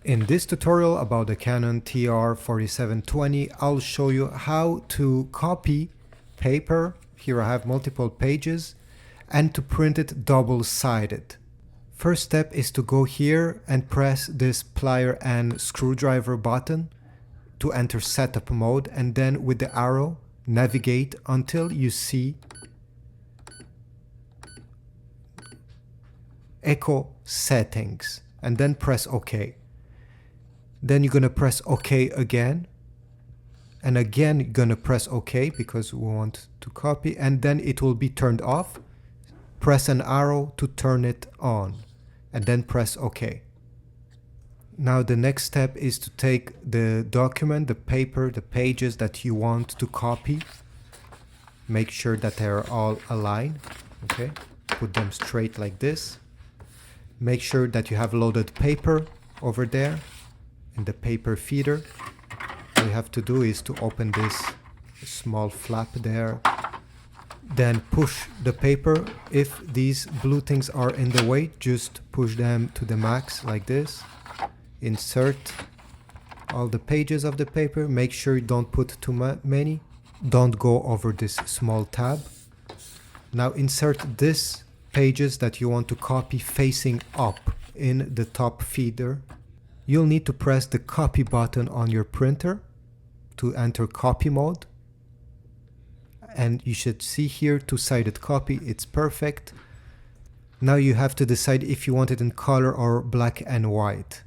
In this tutorial about the Canon TR4720, I'll show you how to copy paper. Here I have multiple pages, and to print it double-sided. First step is to go here and press this plier and screwdriver button to enter setup mode, and then with the arrow navigate until you see Echo Settings, and then press OK. Then you're gonna press OK again, and again you're gonna press OK because we want to copy, and then it will be turned off. Press an arrow to turn it on, and then press OK. Now the next step is to take the document, the paper, the pages that you want to copy. Make sure that they are all aligned. Okay, put them straight like this. Make sure that you have loaded paper over there in the paper feeder. All you have to do is to open this small flap there. Then push the paper. If these blue things are in the way, just push them to the max like this. Insert all the pages of the paper. Make sure you don't put too many. Don't go over this small tab. Now insert this pages that you want to copy facing up in the top feeder. You'll need to press the copy button on your printer to enter copy mode. And you should see here two-sided copy, it's perfect. Now you have to decide if you want it in color or black and white.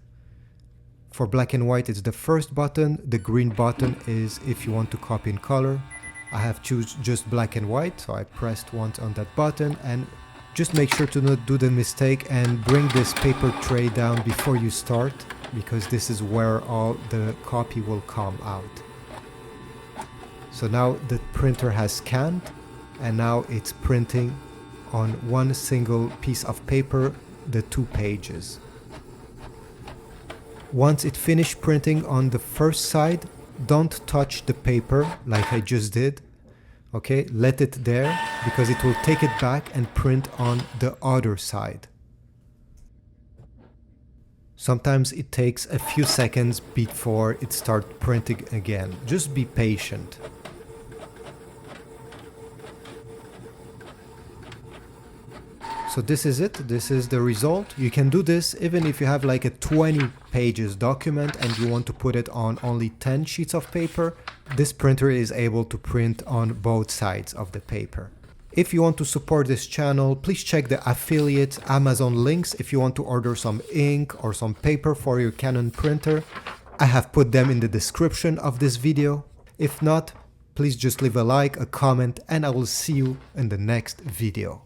For black and white it's the first button, the green button is if you want to copy in color. I have choose just black and white, so I pressed once on that button, and just make sure to not do the mistake and bring this paper tray down before you start, because this is where all the copy will come out. So now the printer has scanned, and now it's printing on one single piece of paper the 2 pages. Once it finished printing on the first side, don't touch the paper like I just did. Okay, let it there because it will take it back and print on the other side. Sometimes it takes a few seconds before it starts printing again. Just be patient. So this is it, this is the result. You can do this even if you have like a 20 pages document and you want to put it on only 10 sheets of paper. This printer is able to print on both sides of the paper. If you want to support this channel, please check the affiliate Amazon links if you want to order some ink or some paper for your Canon printer. I have put them in the description of this video. If not, please just leave a like, a comment, and I will see you in the next video.